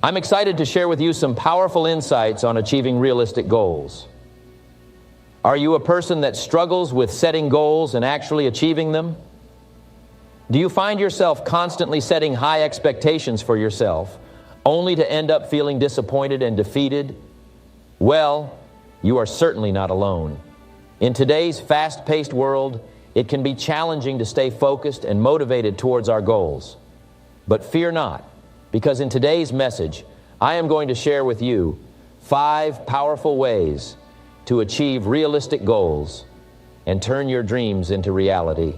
I'm excited to share with you some powerful insights on achieving realistic goals. Are you a person that struggles with setting goals and actually achieving them? Do you find yourself constantly setting high expectations for yourself, only to end up feeling disappointed and defeated? Well, you are certainly not alone. In today's fast-paced world, it can be challenging to stay focused and motivated towards our goals. But fear not, because in today's message, I am going to share with you 5 powerful ways to achieve realistic goals and turn your dreams into reality.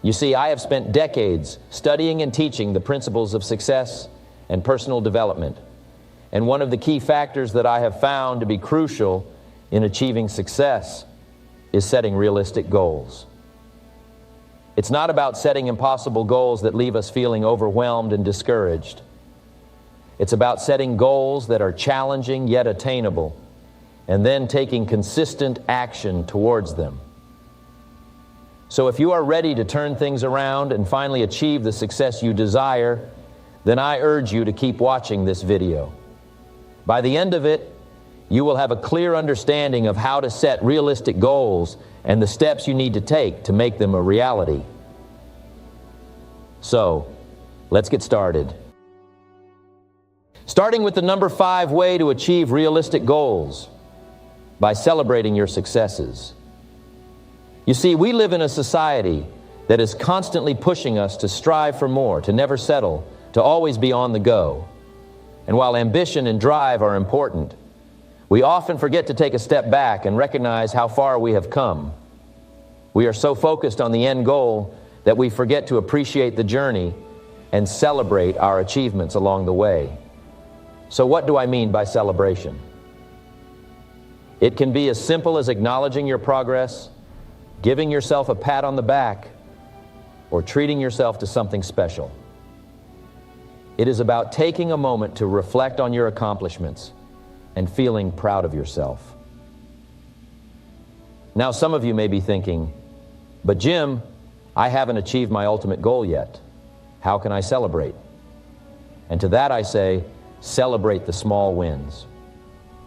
You see, I have spent decades studying and teaching the principles of success and personal development. And one of the key factors that I have found to be crucial in achieving success is setting realistic goals. It's not about setting impossible goals that leave us feeling overwhelmed and discouraged. It's about setting goals that are challenging yet attainable, and then taking consistent action towards them. So if you are ready to turn things around and finally achieve the success you desire, then I urge you to keep watching this video. By the end of it, you will have a clear understanding of how to set realistic goals and the steps you need to take to make them a reality. So, let's get started. Starting with the number 5 way to achieve realistic goals, by celebrating your successes. You see, we live in a society that is constantly pushing us to strive for more, to never settle, to always be on the go. And while ambition and drive are important, we often forget to take a step back and recognize how far we have come. We are so focused on the end goal that we forget to appreciate the journey and celebrate our achievements along the way. So what do I mean by celebration? It can be as simple as acknowledging your progress, giving yourself a pat on the back, or treating yourself to something special. It is about taking a moment to reflect on your accomplishments and feeling proud of yourself. Now, some of you may be thinking, but Jim, I haven't achieved my ultimate goal yet. How can I celebrate? And to that I say, celebrate the small wins.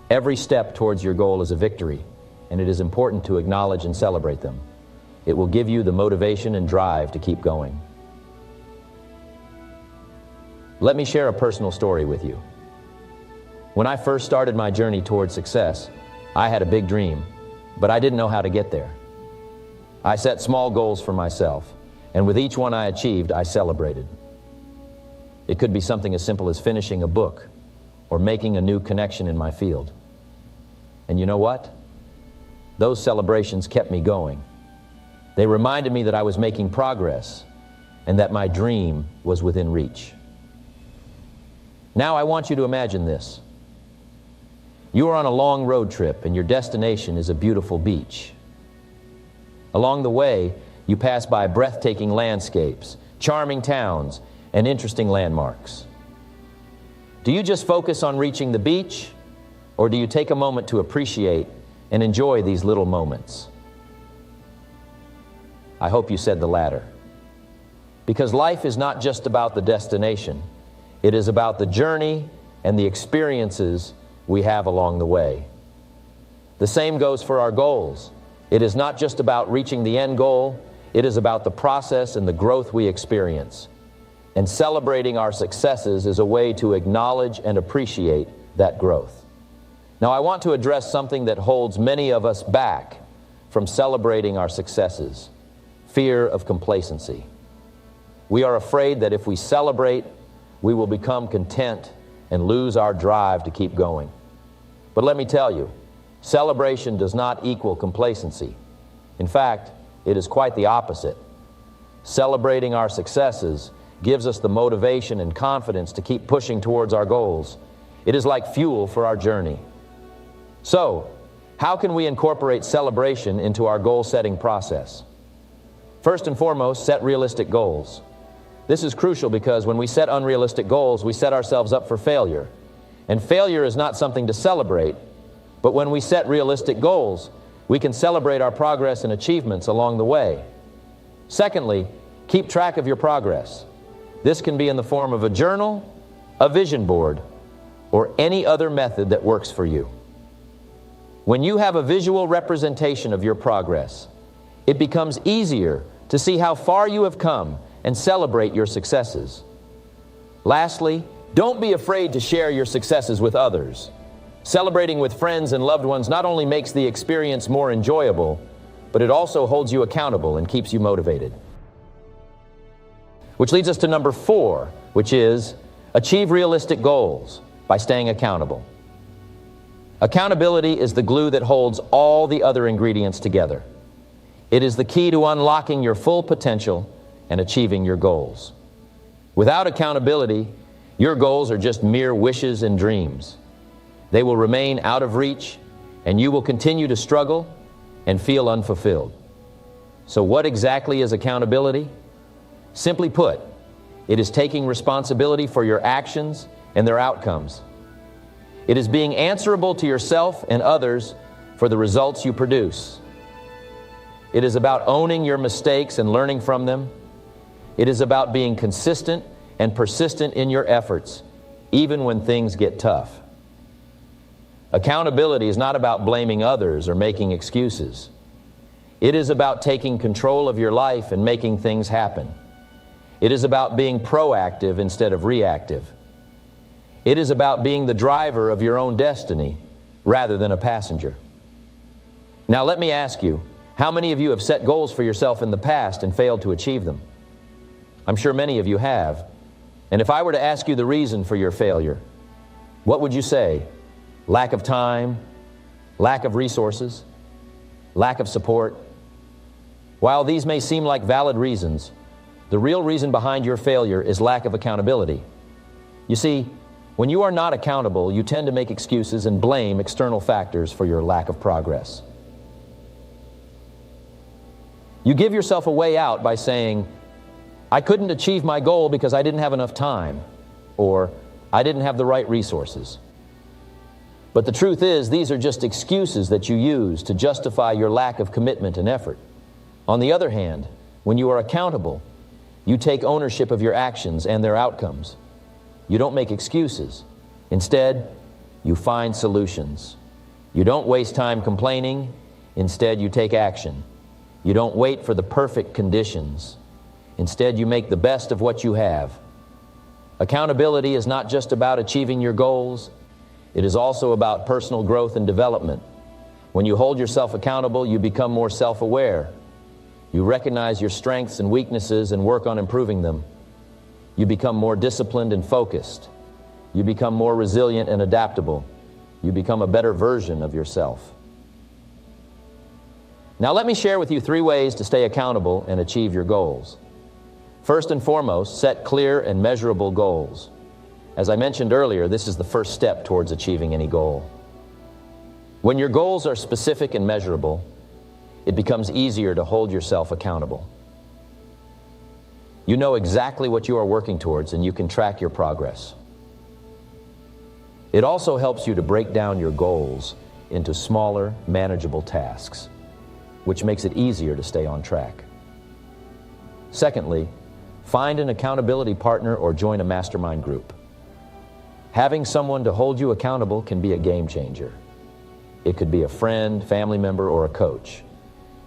Every step towards your goal is a victory, and it is important to acknowledge and celebrate them. It will give you the motivation and drive to keep going. Let me share a personal story with you. When I first started my journey towards success, I had a big dream, but I didn't know how to get there. I set small goals for myself, and with each one I achieved, I celebrated. It could be something as simple as finishing a book or making a new connection in my field. And you know what? Those celebrations kept me going. They reminded me that I was making progress and that my dream was within reach. Now I want you to imagine this. You are on a long road trip and your destination is a beautiful beach. Along the way, you pass by breathtaking landscapes, charming towns, and interesting landmarks. Do you just focus on reaching the beach, or do you take a moment to appreciate and enjoy these little moments? I hope you said the latter. Because life is not just about the destination. It is about the journey and the experiences we have along the way. The same goes for our goals. It is not just about reaching the end goal. It is about the process and the growth we experience. And celebrating our successes is a way to acknowledge and appreciate that growth. Now, I want to address something that holds many of us back from celebrating our successes: fear of complacency. We are afraid that if we celebrate, we will become content and lose our drive to keep going. But let me tell you, celebration does not equal complacency. In fact, it is quite the opposite. Celebrating our successes gives us the motivation and confidence to keep pushing towards our goals. It is like fuel for our journey. So, how can we incorporate celebration into our goal-setting process? First and foremost, set realistic goals. This is crucial because when we set unrealistic goals, we set ourselves up for failure. And failure is not something to celebrate, but when we set realistic goals, we can celebrate our progress and achievements along the way. Secondly, keep track of your progress. This can be in the form of a journal, a vision board, or any other method that works for you. When you have a visual representation of your progress, it becomes easier to see how far you have come and celebrate your successes. Lastly, don't be afraid to share your successes with others. Celebrating with friends and loved ones not only makes the experience more enjoyable, but it also holds you accountable and keeps you motivated. Which leads us to number 4, which is achieve realistic goals by staying accountable. Accountability is the glue that holds all the other ingredients together. It is the key to unlocking your full potential and achieving your goals. Without accountability, your goals are just mere wishes and dreams. They will remain out of reach, and you will continue to struggle and feel unfulfilled. So what exactly is accountability? Simply put, it is taking responsibility for your actions and their outcomes. It is being answerable to yourself and others for the results you produce. It is about owning your mistakes and learning from them. It is about being consistent and persistent in your efforts, even when things get tough. Accountability is not about blaming others or making excuses. It is about taking control of your life and making things happen. It is about being proactive instead of reactive. It is about being the driver of your own destiny rather than a passenger. Now let me ask you, how many of you have set goals for yourself in the past and failed to achieve them? I'm sure many of you have. And if I were to ask you the reason for your failure, what would you say? Lack of time, lack of resources, lack of support? While these may seem like valid reasons, the real reason behind your failure is lack of accountability. You see, when you are not accountable, you tend to make excuses and blame external factors for your lack of progress. You give yourself a way out by saying, I couldn't achieve my goal because I didn't have enough time, or I didn't have the right resources. But the truth is, these are just excuses that you use to justify your lack of commitment and effort. On the other hand, when you are accountable, you take ownership of your actions and their outcomes. You don't make excuses. Instead, you find solutions. You don't waste time complaining. Instead, you take action. You don't wait for the perfect conditions. Instead, you make the best of what you have. Accountability is not just about achieving your goals. It is also about personal growth and development. When you hold yourself accountable, you become more self-aware. You recognize your strengths and weaknesses and work on improving them. You become more disciplined and focused. You become more resilient and adaptable. You become a better version of yourself. Now let me share with you 3 ways to stay accountable and achieve your goals. First and foremost, set clear and measurable goals. As I mentioned earlier, this is the first step towards achieving any goal. When your goals are specific and measurable, it becomes easier to hold yourself accountable. You know exactly what you are working towards, and you can track your progress. It also helps you to break down your goals into smaller, manageable tasks, which makes it easier to stay on track. Secondly, find an accountability partner or join a mastermind group. Having someone to hold you accountable can be a game changer. It could be a friend, family member, or a coach.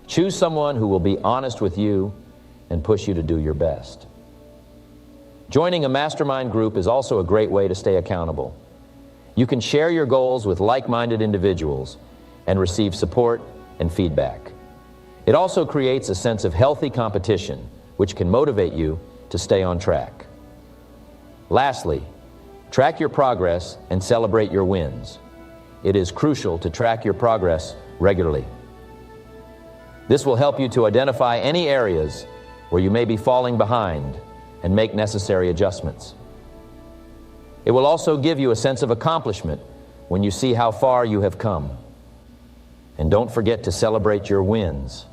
Choose someone who will be honest with you and push you to do your best. Joining a mastermind group is also a great way to stay accountable. You can share your goals with like-minded individuals and receive support and feedback. It also creates a sense of healthy competition, which can motivate you to stay on track. Lastly, track your progress and celebrate your wins. It is crucial to track your progress regularly. This will help you to identify any areas where you may be falling behind and make necessary adjustments. It will also give you a sense of accomplishment when you see how far you have come. And don't forget to celebrate your wins,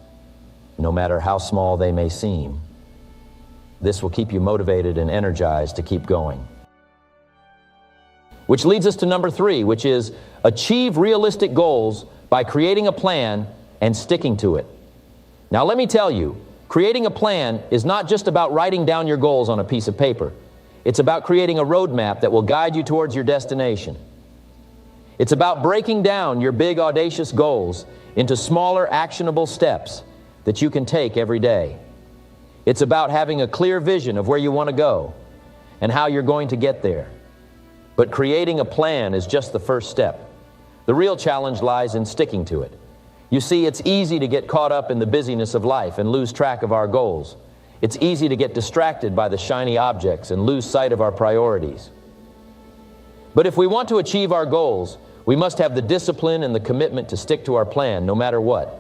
no matter how small they may seem. This will keep you motivated and energized to keep going. Which leads us to number 3, which is achieve realistic goals by creating a plan and sticking to it. Now let me tell you, creating a plan is not just about writing down your goals on a piece of paper. It's about creating a roadmap that will guide you towards your destination. It's about breaking down your big, audacious goals into smaller, actionable steps that you can take every day. It's about having a clear vision of where you want to go and how you're going to get there. But creating a plan is just the first step. The real challenge lies in sticking to it. You see, it's easy to get caught up in the busyness of life and lose track of our goals. It's easy to get distracted by the shiny objects and lose sight of our priorities. But if we want to achieve our goals, we must have the discipline and the commitment to stick to our plan no matter what.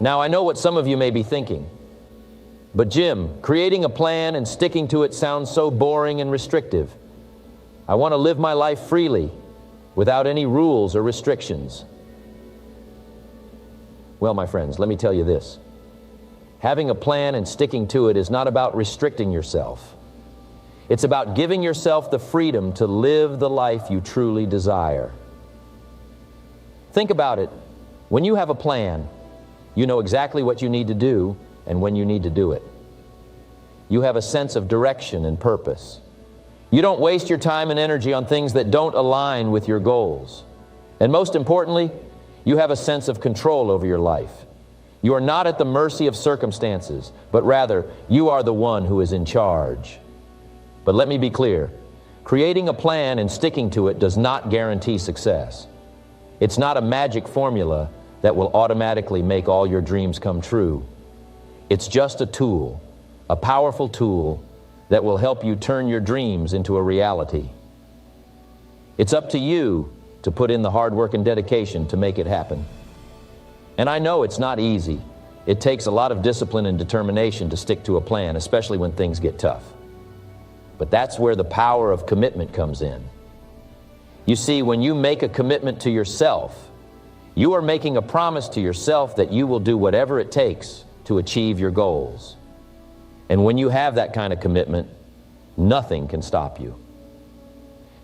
Now, I know what some of you may be thinking. But Jim, creating a plan and sticking to it sounds so boring and restrictive. I want to live my life freely, without any rules or restrictions. Well, my friends, let me tell you this. Having a plan and sticking to it is not about restricting yourself. It's about giving yourself the freedom to live the life you truly desire. Think about it. When you have a plan, you know exactly what you need to do and when you need to do it. You have a sense of direction and purpose. You don't waste your time and energy on things that don't align with your goals. And most importantly, you have a sense of control over your life. You are not at the mercy of circumstances, but rather, you are the one who is in charge. But let me be clear, creating a plan and sticking to it does not guarantee success. It's not a magic formula that will automatically make all your dreams come true. It's just a tool, a powerful tool that will help you turn your dreams into a reality. It's up to you to put in the hard work and dedication to make it happen. And I know it's not easy. It takes a lot of discipline and determination to stick to a plan, especially when things get tough. But that's where the power of commitment comes in. You see, when you make a commitment to yourself, you are making a promise to yourself that you will do whatever it takes to achieve your goals. And when you have that kind of commitment, nothing can stop you.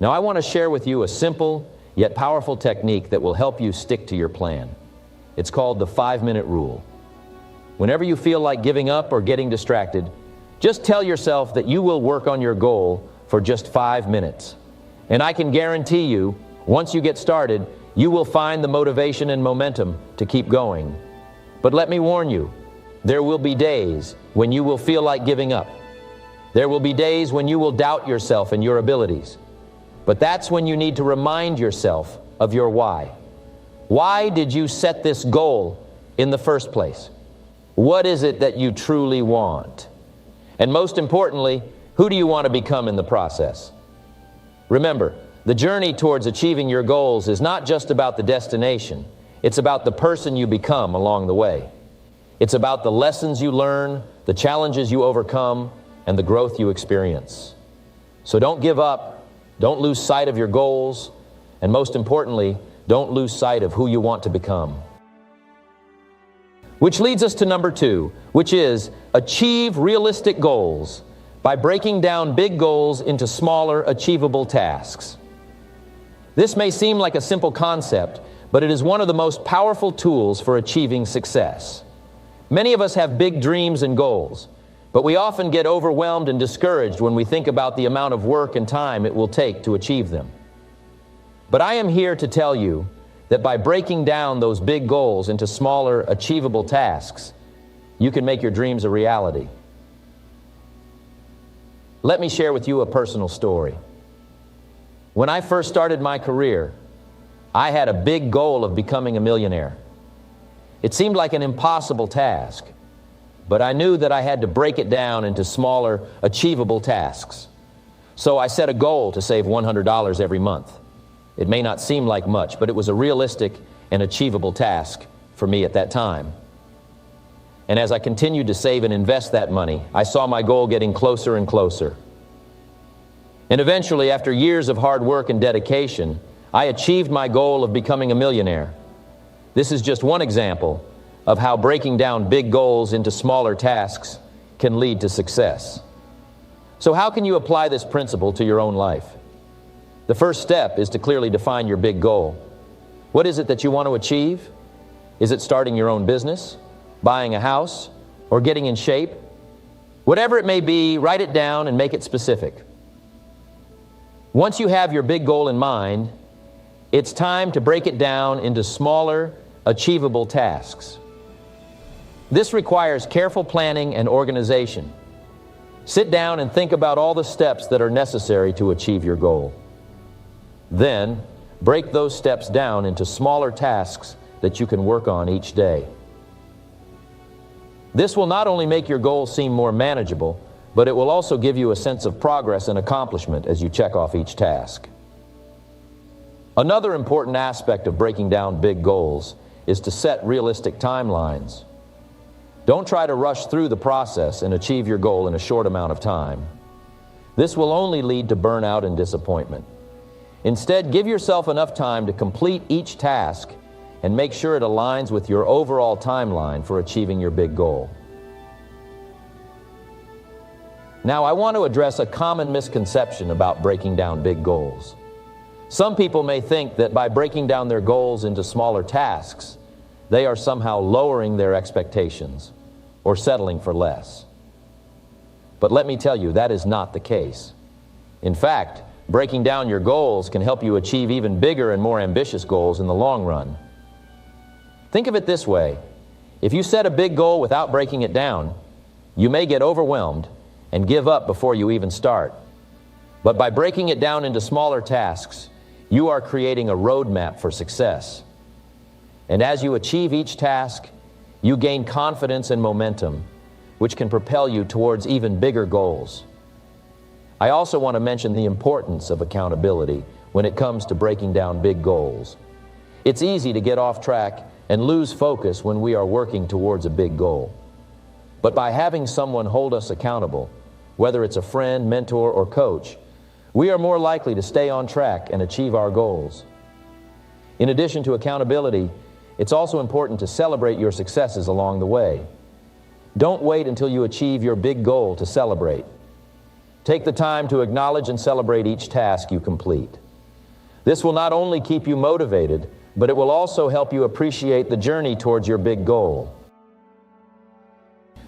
Now, I want to share with you a simple yet powerful technique that will help you stick to your plan. It's called the 5-minute rule. Whenever you feel like giving up or getting distracted, just tell yourself that you will work on your goal for just 5 minutes. And I can guarantee you, once you get started, you will find the motivation and momentum to keep going. But let me warn you, there will be days when you will feel like giving up. There will be days when you will doubt yourself and your abilities. But that's when you need to remind yourself of your why. Why did you set this goal in the first place? What is it that you truly want? And most importantly, who do you want to become in the process? Remember, the journey towards achieving your goals is not just about the destination. It's about the person you become along the way. It's about the lessons you learn, the challenges you overcome, and the growth you experience. So don't give up. Don't lose sight of your goals, and most importantly, don't lose sight of who you want to become. Which leads us to number 2, which is achieve realistic goals by breaking down big goals into smaller, achievable tasks. This may seem like a simple concept, but it is one of the most powerful tools for achieving success. Many of us have big dreams and goals, but we often get overwhelmed and discouraged when we think about the amount of work and time it will take to achieve them. But I am here to tell you that by breaking down those big goals into smaller, achievable tasks, you can make your dreams a reality. Let me share with you a personal story. When I first started my career, I had a big goal of becoming a millionaire. It seemed like an impossible task, but I knew that I had to break it down into smaller, achievable tasks. So I set a goal to save $100 every month. It may not seem like much, but it was a realistic and achievable task for me at that time. And as I continued to save and invest that money, I saw my goal getting closer and closer. And eventually, after years of hard work and dedication, I achieved my goal of becoming a millionaire. This is just one example of how breaking down big goals into smaller tasks can lead to success. So how can you apply this principle to your own life? The first step is to clearly define your big goal. What is it that you want to achieve? Is it starting your own business, buying a house, or getting in shape? Whatever it may be, write it down and make it specific. Once you have your big goal in mind, it's time to break it down into smaller, achievable tasks. This requires careful planning and organization. Sit down and think about all the steps that are necessary to achieve your goal. Then, break those steps down into smaller tasks that you can work on each day. This will not only make your goal seem more manageable, but it will also give you a sense of progress and accomplishment as you check off each task. Another important aspect of breaking down big goals is to set realistic timelines. Don't try to rush through the process and achieve your goal in a short amount of time. This will only lead to burnout and disappointment. Instead, give yourself enough time to complete each task and make sure it aligns with your overall timeline for achieving your big goal. Now, I want to address a common misconception about breaking down big goals. Some people may think that by breaking down their goals into smaller tasks, they are somehow lowering their expectations or settling for less. But let me tell you, that is not the case. In fact, breaking down your goals can help you achieve even bigger and more ambitious goals in the long run. Think of it this way. If you set a big goal without breaking it down, you may get overwhelmed and give up before you even start. But by breaking it down into smaller tasks, you are creating a roadmap for success. And as you achieve each task, you gain confidence and momentum, which can propel you towards even bigger goals. I also want to mention the importance of accountability when it comes to breaking down big goals. It's easy to get off track and lose focus when we are working towards a big goal. But by having someone hold us accountable, whether it's a friend, mentor, or coach, we are more likely to stay on track and achieve our goals. In addition to accountability, it's also important to celebrate your successes along the way. Don't wait until you achieve your big goal to celebrate. Take the time to acknowledge and celebrate each task you complete. This will not only keep you motivated, but it will also help you appreciate the journey towards your big goal.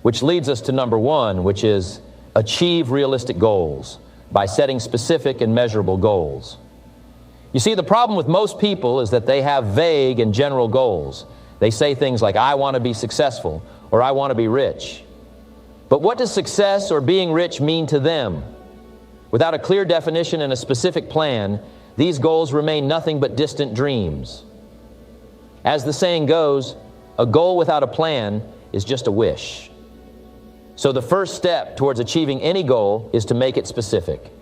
Which leads us to number one, which is achieve realistic goals by setting specific and measurable goals. You see, the problem with most people is that they have vague and general goals. They say things like, I want to be successful, or I want to be rich. But what does success or being rich mean to them? Without a clear definition and a specific plan, these goals remain nothing but distant dreams. As the saying goes, a goal without a plan is just a wish. So the first step towards achieving any goal is to make it specific.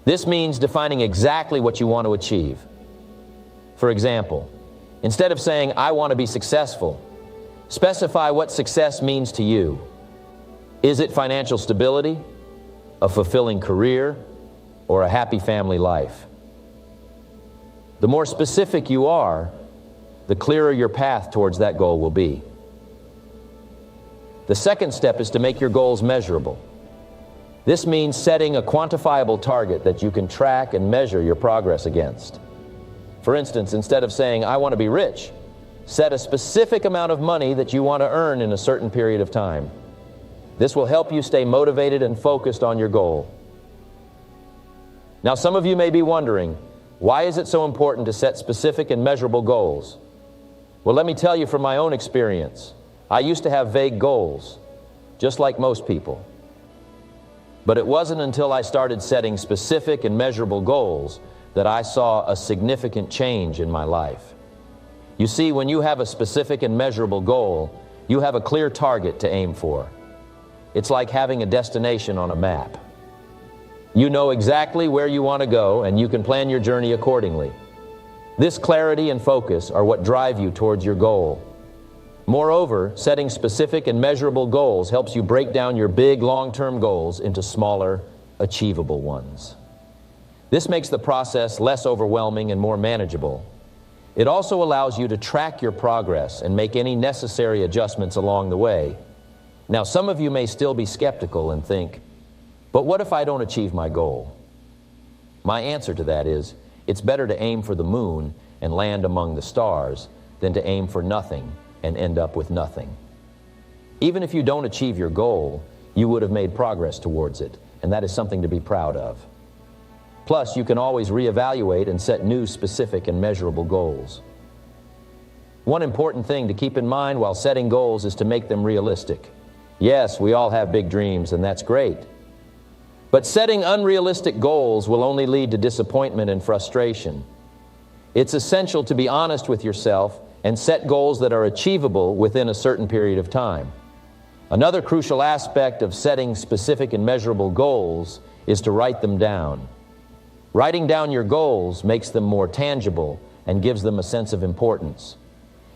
This means defining exactly what you want to achieve. For example, instead of saying, I want to be successful, specify what success means to you. Is it financial stability, a fulfilling career, or a happy family life? The more specific you are, the clearer your path towards that goal will be. The second step is to make your goals measurable. This means setting a quantifiable target that you can track and measure your progress against. For instance, instead of saying, I want to be rich, set a specific amount of money that you want to earn in a certain period of time. This will help you stay motivated and focused on your goal. Now, some of you may be wondering, why is it so important to set specific and measurable goals? Well, let me tell you from my own experience. I used to have vague goals, just like most people. But it wasn't until I started setting specific and measurable goals that I saw a significant change in my life. You see, when you have a specific and measurable goal, you have a clear target to aim for. It's like having a destination on a map. You know exactly where you want to go, and you can plan your journey accordingly. This clarity and focus are what drive you towards your goal. Moreover, setting specific and measurable goals helps you break down your big long-term goals into smaller, achievable ones. This makes the process less overwhelming and more manageable. It also allows you to track your progress and make any necessary adjustments along the way. Now, some of you may still be skeptical and think, but what if I don't achieve my goal? My answer to that is, it's better to aim for the moon and land among the stars than to aim for nothing and end up with nothing. Even if you don't achieve your goal, you would have made progress towards it, and that is something to be proud of. Plus, you can always reevaluate and set new specific and measurable goals. One important thing to keep in mind while setting goals is to make them realistic. Yes, we all have big dreams, and that's great. But setting unrealistic goals will only lead to disappointment and frustration. It's essential to be honest with yourself and set goals that are achievable within a certain period of time. Another crucial aspect of setting specific and measurable goals is to write them down. Writing down your goals makes them more tangible and gives them a sense of importance.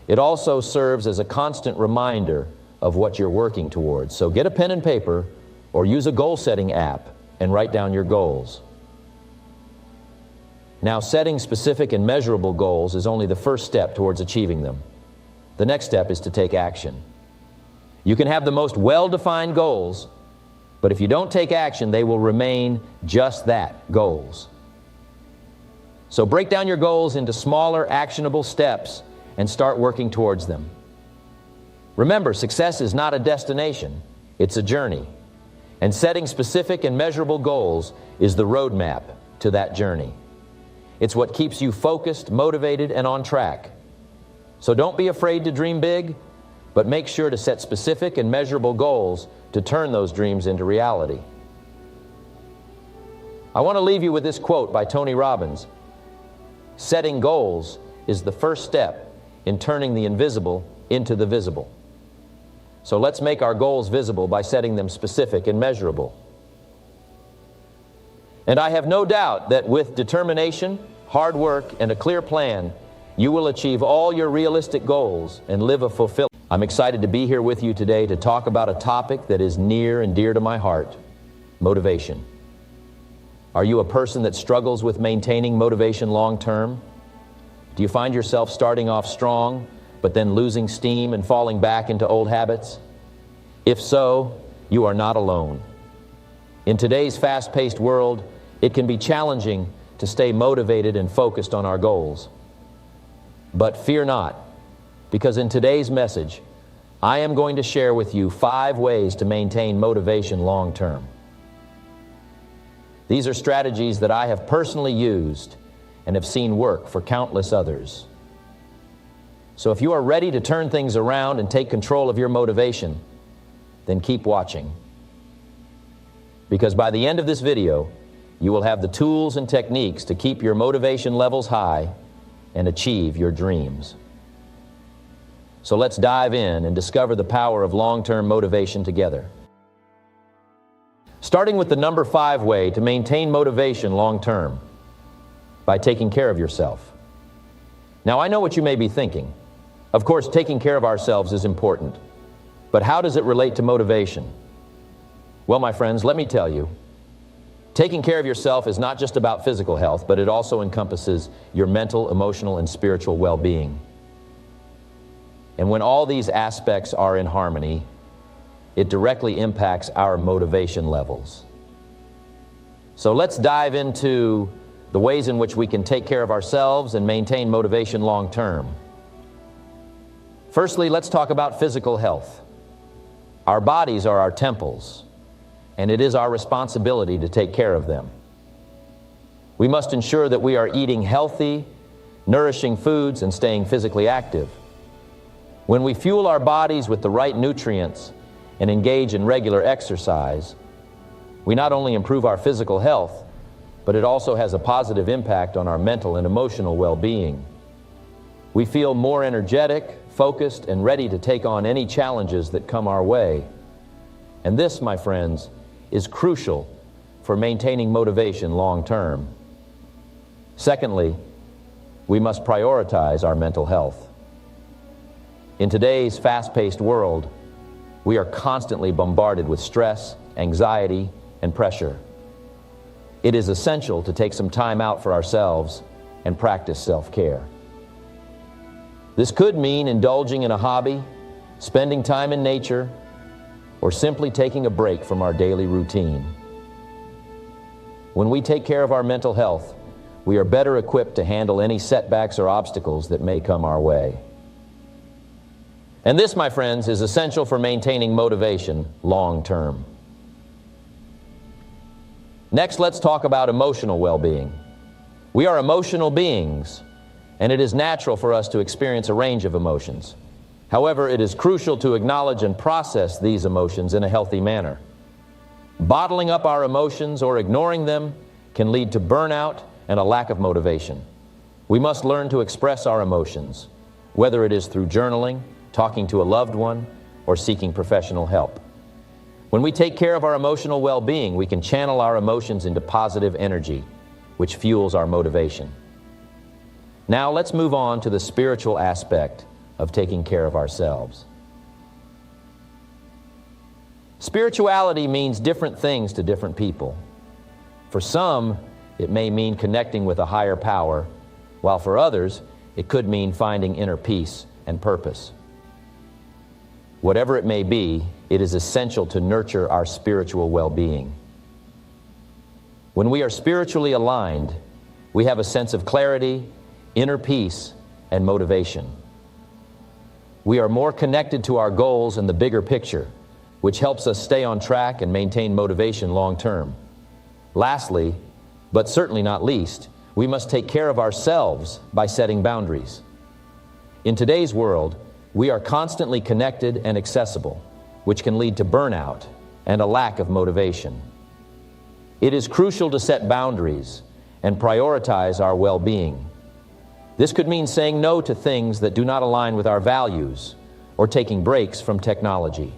It also serves as a constant reminder of what you're working towards. So get a pen and paper or use a goal-setting app and write down your goals. Now, setting specific and measurable goals is only the first step towards achieving them. The next step is to take action. You can have the most well-defined goals, but if you don't take action, they will remain just that, goals. So break down your goals into smaller, actionable steps and start working towards them. Remember, success is not a destination, it's a journey. And setting specific and measurable goals is the roadmap to that journey. It's what keeps you focused, motivated, and on track. So don't be afraid to dream big, but make sure to set specific and measurable goals to turn those dreams into reality. I want to leave you with this quote by Tony Robbins. Setting goals is the first step in turning the invisible into the visible. So let's make our goals visible by setting them specific and measurable. And I have no doubt that with determination, hard work, and a clear plan, you will achieve all your realistic goals and live a fulfilling. I'm excited to be here with you today to talk about a topic that is near and dear to my heart, motivation. Are you a person that struggles with maintaining motivation long term? Do you find yourself starting off strong, but then losing steam and falling back into old habits? If so, you are not alone. In today's fast-paced world, it can be challenging to stay motivated and focused on our goals. But fear not, because in today's message, I am going to share with you 5 ways to maintain motivation long term. These are strategies that I have personally used and have seen work for countless others. So if you are ready to turn things around and take control of your motivation, then keep watching. Because by the end of this video, you will have the tools and techniques to keep your motivation levels high and achieve your dreams. So let's dive in and discover the power of long-term motivation together. Starting with the number 5 way to maintain motivation long-term, by taking care of yourself. Now, I know what you may be thinking. Of course, taking care of ourselves is important. But how does it relate to motivation? Well, my friends, let me tell you, taking care of yourself is not just about physical health, but it also encompasses your mental, emotional, and spiritual well-being. And when all these aspects are in harmony, it directly impacts our motivation levels. So let's dive into the ways in which we can take care of ourselves and maintain motivation long term. Firstly, let's talk about physical health. Our bodies are our temples, and it is our responsibility to take care of them. We must ensure that we are eating healthy, nourishing foods and staying physically active. When we fuel our bodies with the right nutrients and engage in regular exercise, we not only improve our physical health, but it also has a positive impact on our mental and emotional well-being. We feel more energetic, focused, and ready to take on any challenges that come our way. And this, my friends, is crucial for maintaining motivation long term. Secondly, we must prioritize our mental health. In today's fast-paced world, we are constantly bombarded with stress, anxiety, and pressure. It is essential to take some time out for ourselves and practice self-care. This could mean indulging in a hobby, spending time in nature, or simply taking a break from our daily routine. When we take care of our mental health, we are better equipped to handle any setbacks or obstacles that may come our way. And this, my friends, is essential for maintaining motivation long term. Next, let's talk about emotional well-being. We are emotional beings, and it is natural for us to experience a range of emotions. However, it is crucial to acknowledge and process these emotions in a healthy manner. Bottling up our emotions or ignoring them can lead to burnout and a lack of motivation. We must learn to express our emotions, whether it is through journaling, talking to a loved one, or seeking professional help. When we take care of our emotional well-being, we can channel our emotions into positive energy, which fuels our motivation. Now let's move on to the spiritual aspect of taking care of ourselves. Spirituality means different things to different people. For some, it may mean connecting with a higher power, while for others, it could mean finding inner peace and purpose. Whatever it may be, it is essential to nurture our spiritual well-being. When we are spiritually aligned, we have a sense of clarity, inner peace, and motivation. We are more connected to our goals and the bigger picture, which helps us stay on track and maintain motivation long term. Lastly, but certainly not least, we must take care of ourselves by setting boundaries. In today's world, we are constantly connected and accessible, which can lead to burnout and a lack of motivation. It is crucial to set boundaries and prioritize our well-being. This could mean saying no to things that do not align with our values or taking breaks from technology.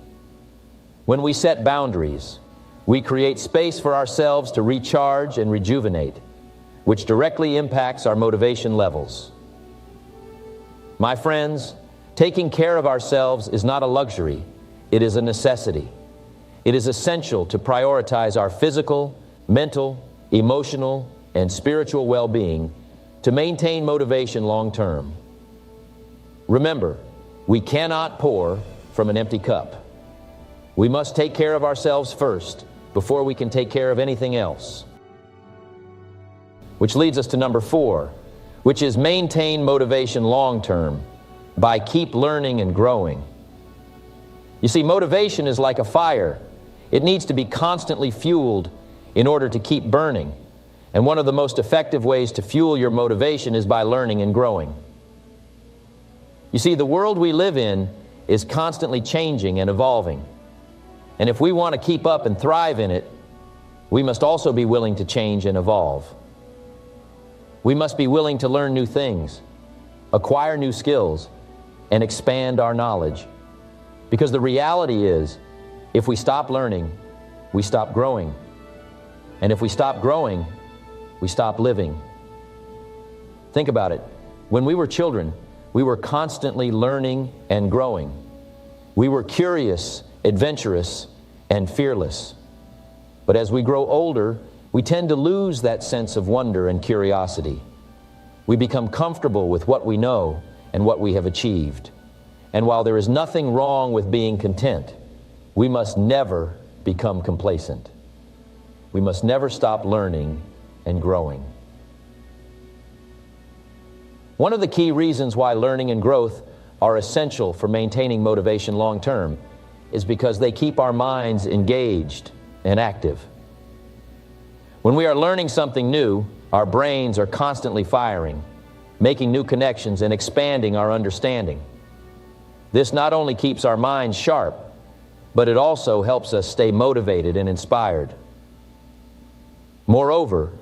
When we set boundaries, we create space for ourselves to recharge and rejuvenate, which directly impacts our motivation levels. My friends, taking care of ourselves is not a luxury, it is a necessity. It is essential to prioritize our physical, mental, emotional, and spiritual well-being to maintain motivation long term. Remember, we cannot pour from an empty cup. We must take care of ourselves first before we can take care of anything else. Which leads us to number 4, which is maintain motivation long term by keep learning and growing. You see, motivation is like a fire. It needs to be constantly fueled in order to keep burning. And one of the most effective ways to fuel your motivation is by learning and growing. You see, the world we live in is constantly changing and evolving. And if we want to keep up and thrive in it, we must also be willing to change and evolve. We must be willing to learn new things, acquire new skills, and expand our knowledge. Because the reality is, if we stop learning, we stop growing. And if we stop growing, we stop living. Think about it. When we were children, we were constantly learning and growing. We were curious, adventurous, and fearless. But as we grow older, we tend to lose that sense of wonder and curiosity. We become comfortable with what we know and what we have achieved. And while there is nothing wrong with being content, we must never become complacent. We must never stop learning and growing. One of the key reasons why learning and growth are essential for maintaining motivation long term is because they keep our minds engaged and active. When we are learning something new, our brains are constantly firing, making new connections and expanding our understanding. This not only keeps our minds sharp, but it also helps us stay motivated and inspired. Moreover,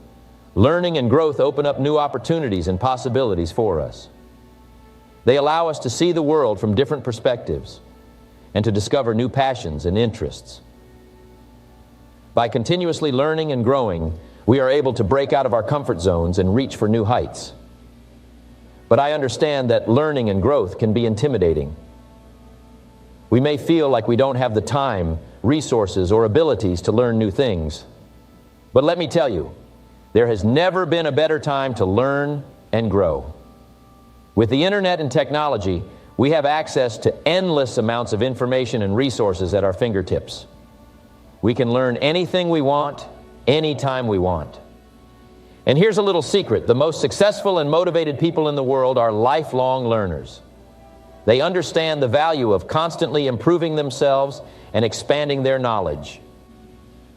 learning and growth open up new opportunities and possibilities for us. They allow us to see the world from different perspectives and to discover new passions and interests. By continuously learning and growing, we are able to break out of our comfort zones and reach for new heights. But I understand that learning and growth can be intimidating. We may feel like we don't have the time, resources, or abilities to learn new things. But let me tell you, there has never been a better time to learn and grow. With the internet and technology, we have access to endless amounts of information and resources at our fingertips. We can learn anything we want, anytime we want. And here's a little secret. The most successful and motivated people in the world are lifelong learners. They understand the value of constantly improving themselves and expanding their knowledge.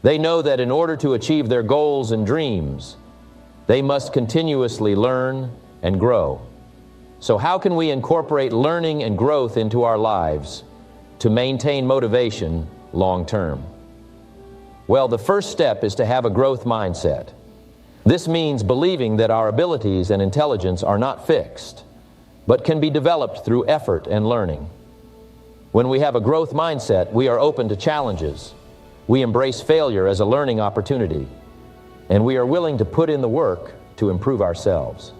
They know that in order to achieve their goals and dreams, they must continuously learn and grow. So how can we incorporate learning and growth into our lives to maintain motivation long term? Well, the first step is to have a growth mindset. This means believing that our abilities and intelligence are not fixed, but can be developed through effort and learning. When we have a growth mindset, we are open to challenges. We embrace failure as a learning opportunity, and we are willing to put in the work to improve ourselves.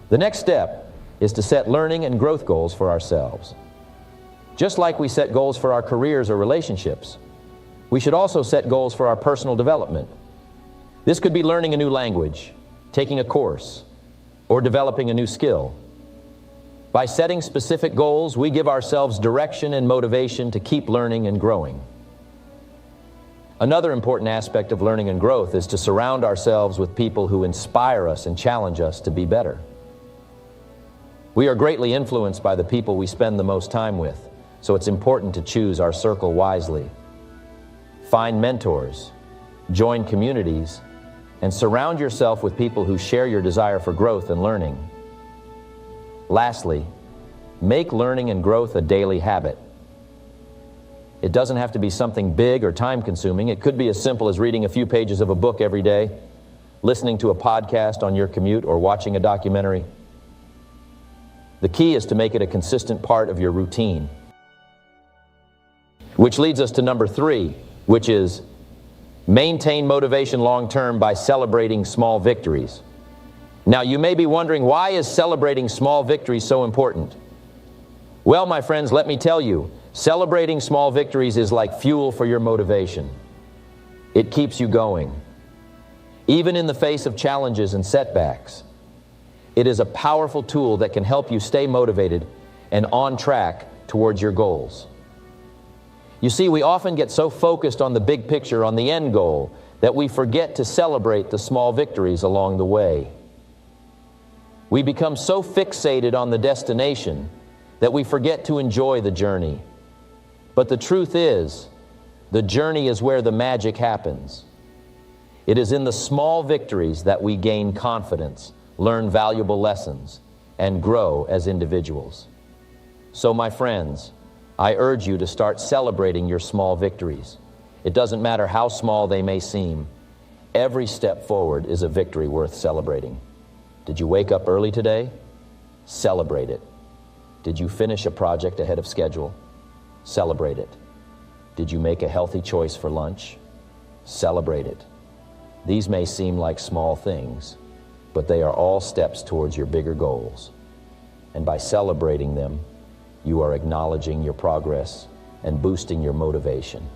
The next step is to set learning and growth goals for ourselves. Just like we set goals for our careers or relationships, we should also set goals for our personal development. This could be learning a new language, taking a course, or developing a new skill. By setting specific goals, we give ourselves direction and motivation to keep learning and growing. Another important aspect of learning and growth is to surround ourselves with people who inspire us and challenge us to be better. We are greatly influenced by the people we spend the most time with, so it's important to choose our circle wisely. Find mentors, join communities, and surround yourself with people who share your desire for growth and learning. Lastly, make learning and growth a daily habit. It doesn't have to be something big or time-consuming. It could be as simple as reading a few pages of a book every day, listening to a podcast on your commute, or watching a documentary. The key is to make it a consistent part of your routine. Which leads us to number 3, which is maintain motivation long-term by celebrating small victories. Now, you may be wondering, why is celebrating small victories so important? Well, my friends, let me tell you, celebrating small victories is like fuel for your motivation. It keeps you going. Even in the face of challenges and setbacks, it is a powerful tool that can help you stay motivated and on track towards your goals. You see, we often get so focused on the big picture, on the end goal, that we forget to celebrate the small victories along the way. We become so fixated on the destination that we forget to enjoy the journey. But the truth is, the journey is where the magic happens. It is in the small victories that we gain confidence, learn valuable lessons, and grow as individuals. So, my friends, I urge you to start celebrating your small victories. It doesn't matter how small they may seem. Every step forward is a victory worth celebrating. Did you wake up early today? Celebrate it. Did you finish a project ahead of schedule? Celebrate it. Did you make a healthy choice for lunch? Celebrate it. These may seem like small things, but they are all steps towards your bigger goals. And by celebrating them, you are acknowledging your progress and boosting your motivation.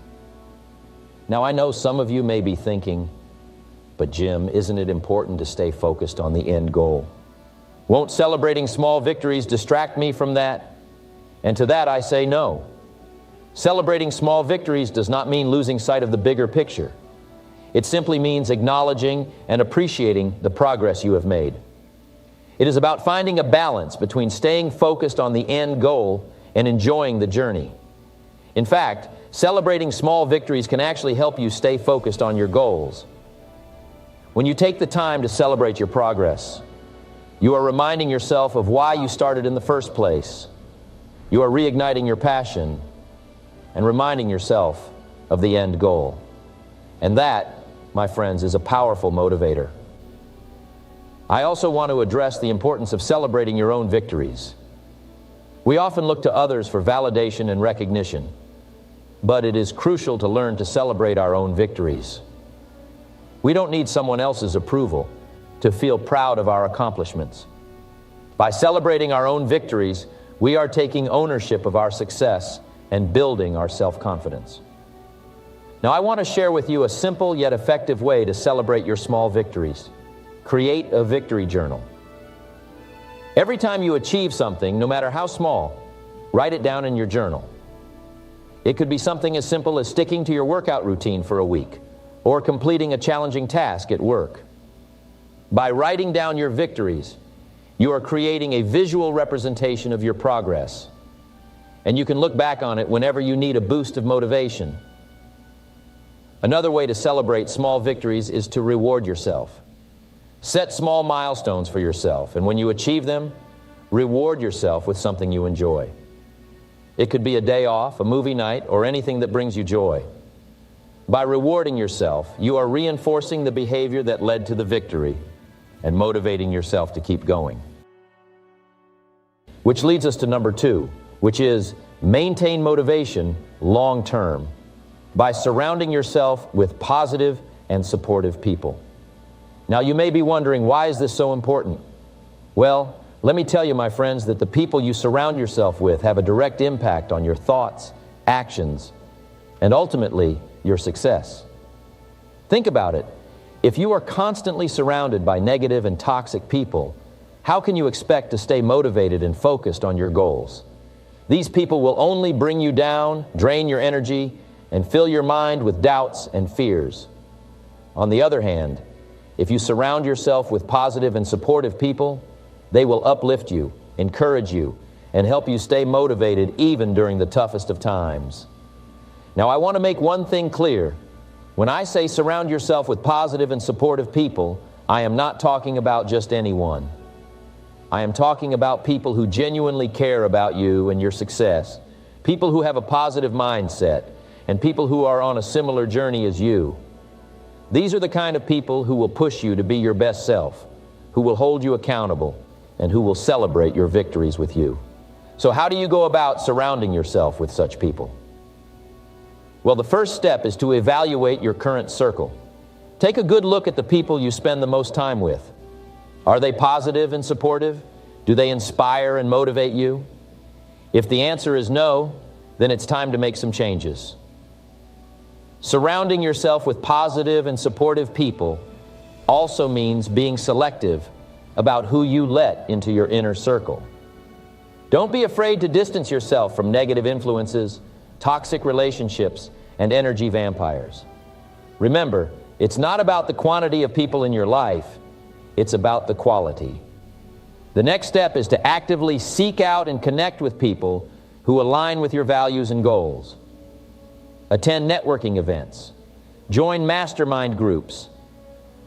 Now, I know some of you may be thinking, but Jim, isn't it important to stay focused on the end goal? Won't celebrating small victories distract me from that? And to that I say no. Celebrating small victories does not mean losing sight of the bigger picture. It simply means acknowledging and appreciating the progress you have made. It is about finding a balance between staying focused on the end goal and enjoying the journey. In fact, celebrating small victories can actually help you stay focused on your goals. When you take the time to celebrate your progress, you are reminding yourself of why you started in the first place. You are reigniting your passion and reminding yourself of the end goal. And that, my friends, is a powerful motivator. I also want to address the importance of celebrating your own victories. We often look to others for validation and recognition, but it is crucial to learn to celebrate our own victories. We don't need someone else's approval to feel proud of our accomplishments. By celebrating our own victories, we are taking ownership of our success and building our self-confidence. Now, I want to share with you a simple yet effective way to celebrate your small victories. Create a victory journal. Every time you achieve something, no matter how small, write it down in your journal. It could be something as simple as sticking to your workout routine for a week, or completing a challenging task at work. By writing down your victories, you are creating a visual representation of your progress, and you can look back on it whenever you need a boost of motivation. Another way to celebrate small victories is to reward yourself. Set small milestones for yourself, and when you achieve them, reward yourself with something you enjoy. It could be a day off, a movie night, or anything that brings you joy. By rewarding yourself, you are reinforcing the behavior that led to the victory and motivating yourself to keep going. Which leads us to number 2, which is maintain motivation long term by surrounding yourself with positive and supportive people. Now you may be wondering, why is this so important? Well, let me tell you, my friends, that the people you surround yourself with have a direct impact on your thoughts, actions, and ultimately your success. Think about it. If you are constantly surrounded by negative and toxic people, how can you expect to stay motivated and focused on your goals? These people will only bring you down, drain your energy, and fill your mind with doubts and fears. On the other hand, if you surround yourself with positive and supportive people, they will uplift you, encourage you, and help you stay motivated even during the toughest of times. Now, I want to make one thing clear. When I say surround yourself with positive and supportive people, I am not talking about just anyone. I am talking about people who genuinely care about you and your success, people who have a positive mindset, and people who are on a similar journey as you. These are the kind of people who will push you to be your best self, who will hold you accountable, and who will celebrate your victories with you. So how do you go about surrounding yourself with such people? Well, the first step is to evaluate your current circle. Take a good look at the people you spend the most time with. Are they positive and supportive? Do they inspire and motivate you? If the answer is no, then it's time to make some changes. Surrounding yourself with positive and supportive people also means being selective about who you let into your inner circle. Don't be afraid to distance yourself from negative influences, toxic relationships, and energy vampires. Remember, it's not about the quantity of people in your life, it's about the quality. The next step is to actively seek out and connect with people who align with your values and goals. Attend networking events, join mastermind groups,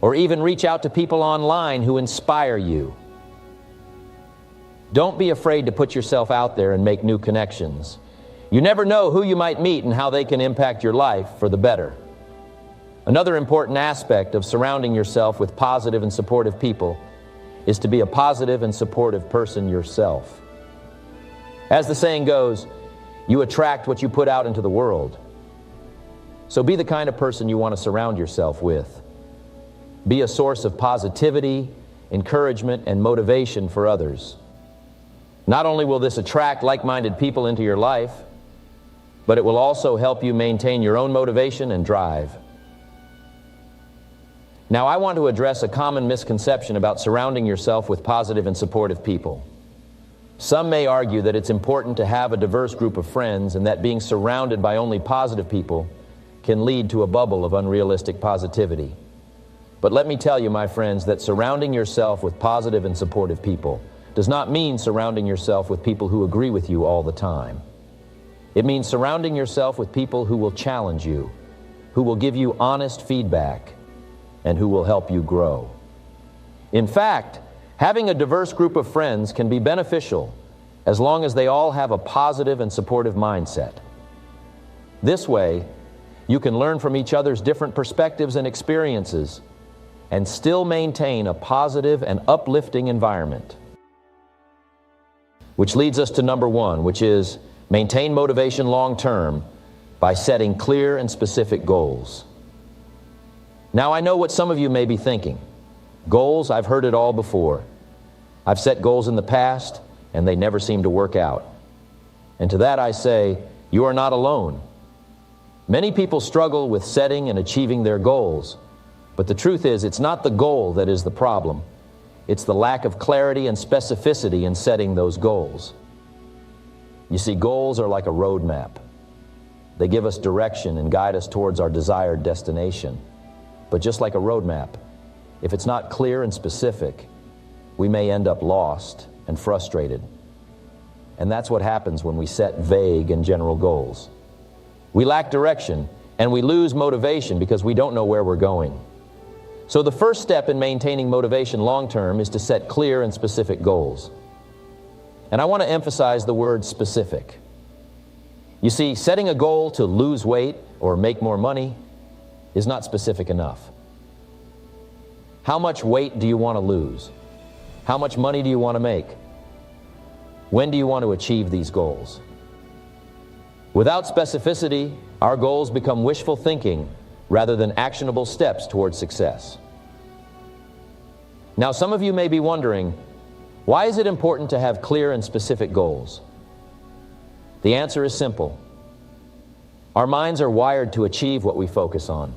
or even reach out to people online who inspire you. Don't be afraid to put yourself out there and make new connections. You never know who you might meet and how they can impact your life for the better. Another important aspect of surrounding yourself with positive and supportive people is to be a positive and supportive person yourself. As the saying goes, you attract what you put out into the world. So be the kind of person you want to surround yourself with. Be a source of positivity, encouragement, and motivation for others. Not only will this attract like-minded people into your life, but it will also help you maintain your own motivation and drive. Now, I want to address a common misconception about surrounding yourself with positive and supportive people. Some may argue that it's important to have a diverse group of friends and that being surrounded by only positive people can lead to a bubble of unrealistic positivity. But let me tell you, my friends, that surrounding yourself with positive and supportive people does not mean surrounding yourself with people who agree with you all the time. It means surrounding yourself with people who will challenge you, who will give you honest feedback, and who will help you grow. In fact, having a diverse group of friends can be beneficial as long as they all have a positive and supportive mindset. This way, you can learn from each other's different perspectives and experiences and still maintain a positive and uplifting environment. Which leads us to number 1, which is maintain motivation long term by setting clear and specific goals. Now, I know what some of you may be thinking. Goals, I've heard it all before. I've set goals in the past, and they never seem to work out. And to that I say, you are not alone. Many people struggle with setting and achieving their goals, but the truth is, it's not the goal that is the problem. It's the lack of clarity and specificity in setting those goals. You see, goals are like a road map. They give us direction and guide us towards our desired destination. But just like a road map, if it's not clear and specific, we may end up lost and frustrated. And that's what happens when we set vague and general goals. We lack direction, And we lose motivation because we don't know where we're going. So the first step in maintaining motivation long-term is to set clear and specific goals. And I want to emphasize the word specific. You see, setting a goal to lose weight or make more money is not specific enough. How much weight do you want to lose? How much money do you want to make? When do you want to achieve these goals? Without specificity, our goals become wishful thinking rather than actionable steps towards success. Now, some of you may be wondering, why is it important to have clear and specific goals? The answer is simple. Our minds are wired to achieve what we focus on.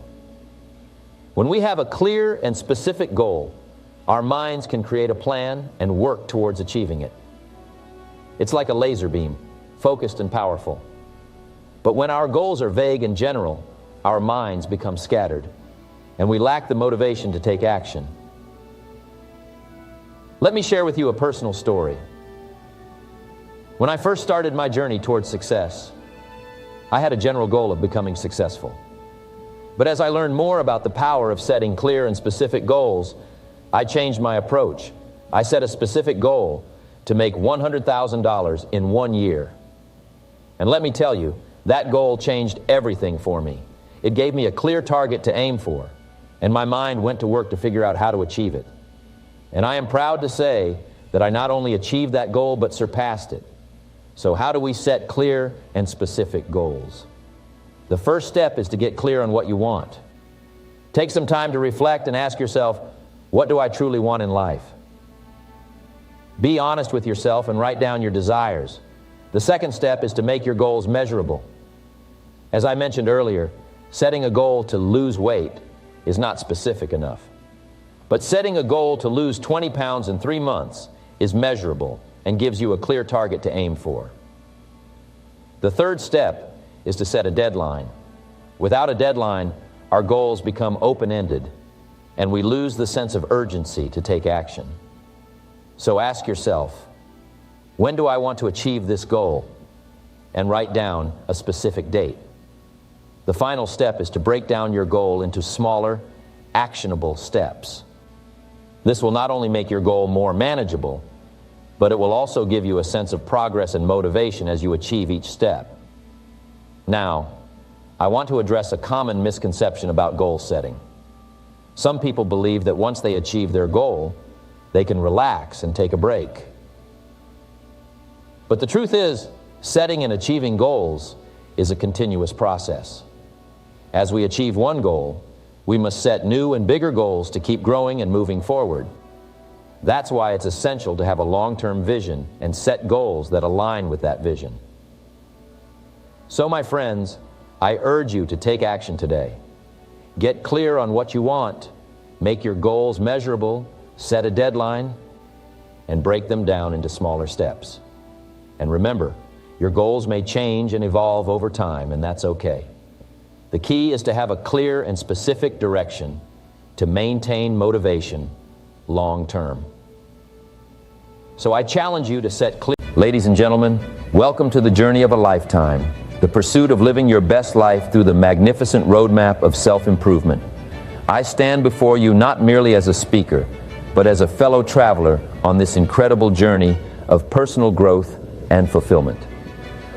When we have a clear and specific goal, our minds can create a plan and work towards achieving it. It's like a laser beam, focused and powerful. But when our goals are vague and general, our minds become scattered, and we lack the motivation to take action. Let me share with you a personal story. When I first started my journey towards success, I had a general goal of becoming successful. But as I learned more about the power of setting clear and specific goals, I changed my approach. I set a specific goal to make $100,000 in 1 year. And let me tell you, that goal changed everything for me. It gave me a clear target to aim for, and my mind went to work to figure out how to achieve it. And I am proud to say that I not only achieved that goal, but surpassed it. So how do we set clear and specific goals? The first step is to get clear on what you want. Take some time to reflect and ask yourself, what do I truly want in life? Be honest with yourself and write down your desires. The second step is to make your goals measurable. As I mentioned earlier, setting a goal to lose weight is not specific enough. But setting a goal to lose 20 pounds in 3 months is measurable and gives you a clear target to aim for. The third step is to set a deadline. Without a deadline, our goals become open-ended, and we lose the sense of urgency to take action. So ask yourself, when do I want to achieve this goal? And write down a specific date. The final step is to break down your goal into smaller, actionable steps. This will not only make your goal more manageable, but it will also give you a sense of progress and motivation as you achieve each step. Now, I want to address a common misconception about goal setting. Some people believe that once they achieve their goal, they can relax and take a break. But the truth is, setting and achieving goals is a continuous process. As we achieve one goal, we must set new and bigger goals to keep growing and moving forward. That's why it's essential to have a long-term vision and set goals that align with that vision. So, my friends, I urge you to take action today. Get clear on what you want, make your goals measurable, set a deadline, and break them down into smaller steps. And remember, your goals may change and evolve over time, and that's okay. The key is to have a clear and specific direction to maintain motivation long term. So I challenge you to set clear. Ladies and gentlemen, welcome to the journey of a lifetime, the pursuit of living your best life through the magnificent roadmap of self-improvement. I stand before you not merely as a speaker, but as a fellow traveler on this incredible journey of personal growth and fulfillment.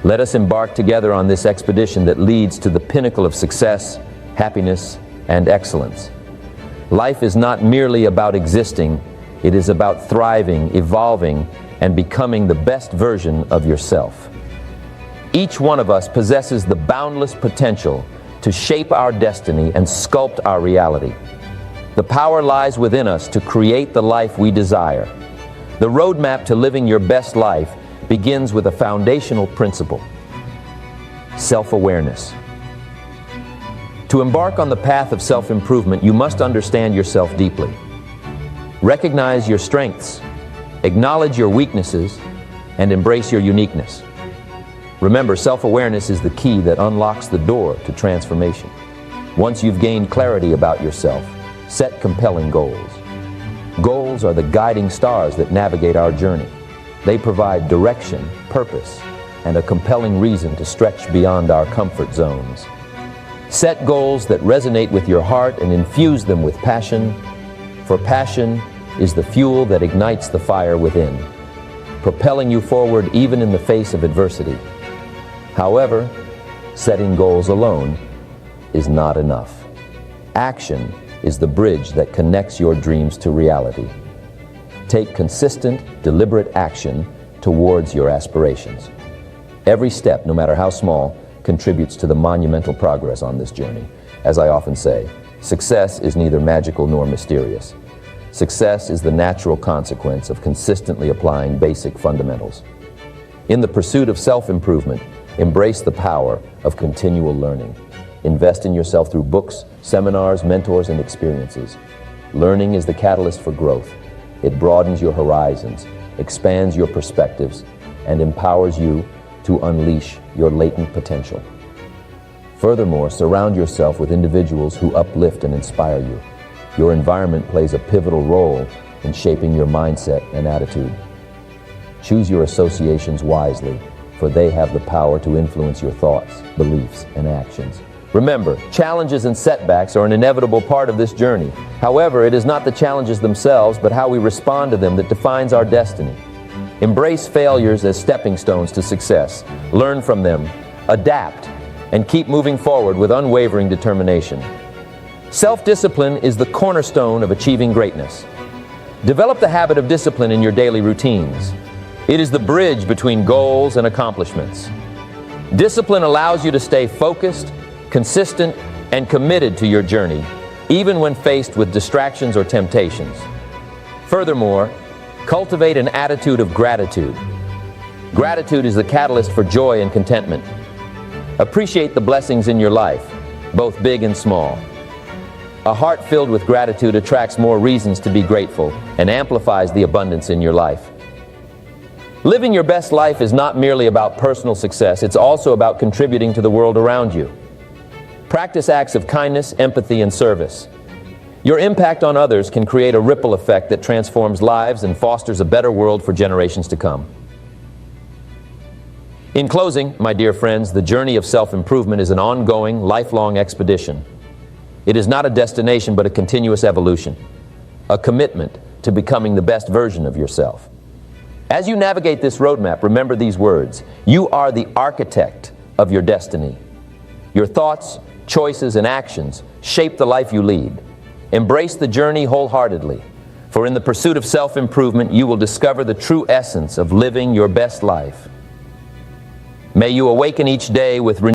Let us embark together on this expedition that leads to the pinnacle of success, happiness, and excellence. Life is not merely about existing, it is about thriving, evolving, and becoming the best version of yourself. Each one of us possesses the boundless potential to shape our destiny and sculpt our reality. The power lies within us to create the life we desire. The roadmap to living your best life begins with a foundational principle: self-awareness. To embark on the path of self-improvement, you must understand yourself deeply. Recognize your strengths, acknowledge your weaknesses, and embrace your uniqueness. Remember, self-awareness is the key that unlocks the door to transformation. Once you've gained clarity about yourself, set compelling goals. Goals are the guiding stars that navigate our journey. They provide direction, purpose, and a compelling reason to stretch beyond our comfort zones. Set goals that resonate with your heart and infuse them with passion, for passion is the fuel that ignites the fire within, propelling you forward even in the face of adversity. However, setting goals alone is not enough. Action is the bridge that connects your dreams to reality. Take consistent, deliberate action towards your aspirations. Every step, no matter how small, contributes to the monumental progress on this journey. As I often say, success is neither magical nor mysterious. Success is the natural consequence of consistently applying basic fundamentals. In the pursuit of self-improvement, embrace the power of continual learning. Invest in yourself through books, seminars, mentors, and experiences. Learning is the catalyst for growth. It broadens your horizons, expands your perspectives, and empowers you to unleash your latent potential. Furthermore, surround yourself with individuals who uplift and inspire you. Your environment plays a pivotal role in shaping your mindset and attitude. Choose your associations wisely, for they have the power to influence your thoughts, beliefs, and actions. Remember, challenges and setbacks are an inevitable part of this journey. However, it is not the challenges themselves, but how we respond to them that defines our destiny. Embrace failures as stepping stones to success. Learn from them, adapt, and keep moving forward with unwavering determination. Self-discipline is the cornerstone of achieving greatness. Develop the habit of discipline in your daily routines. It is the bridge between goals and accomplishments. Discipline allows you to stay focused, consistent, and committed to your journey, even when faced with distractions or temptations. Furthermore, cultivate an attitude of gratitude. Gratitude is the catalyst for joy and contentment. Appreciate the blessings in your life, both big and small. A heart filled with gratitude attracts more reasons to be grateful and amplifies the abundance in your life. Living your best life is not merely about personal success, it's also about contributing to the world around you. Practice acts of kindness, empathy, and service. Your impact on others can create a ripple effect that transforms lives and fosters a better world for generations to come. In closing, my dear friends, the journey of self-improvement is an ongoing, lifelong expedition. It is not a destination, but a continuous evolution, a commitment to becoming the best version of yourself. As you navigate this roadmap, remember these words: you are the architect of your destiny. Your thoughts, choices, and actions shape the life you lead. Embrace the journey wholeheartedly, for in the pursuit of self-improvement, you will discover the true essence of living your best life. May you awaken each day with renewed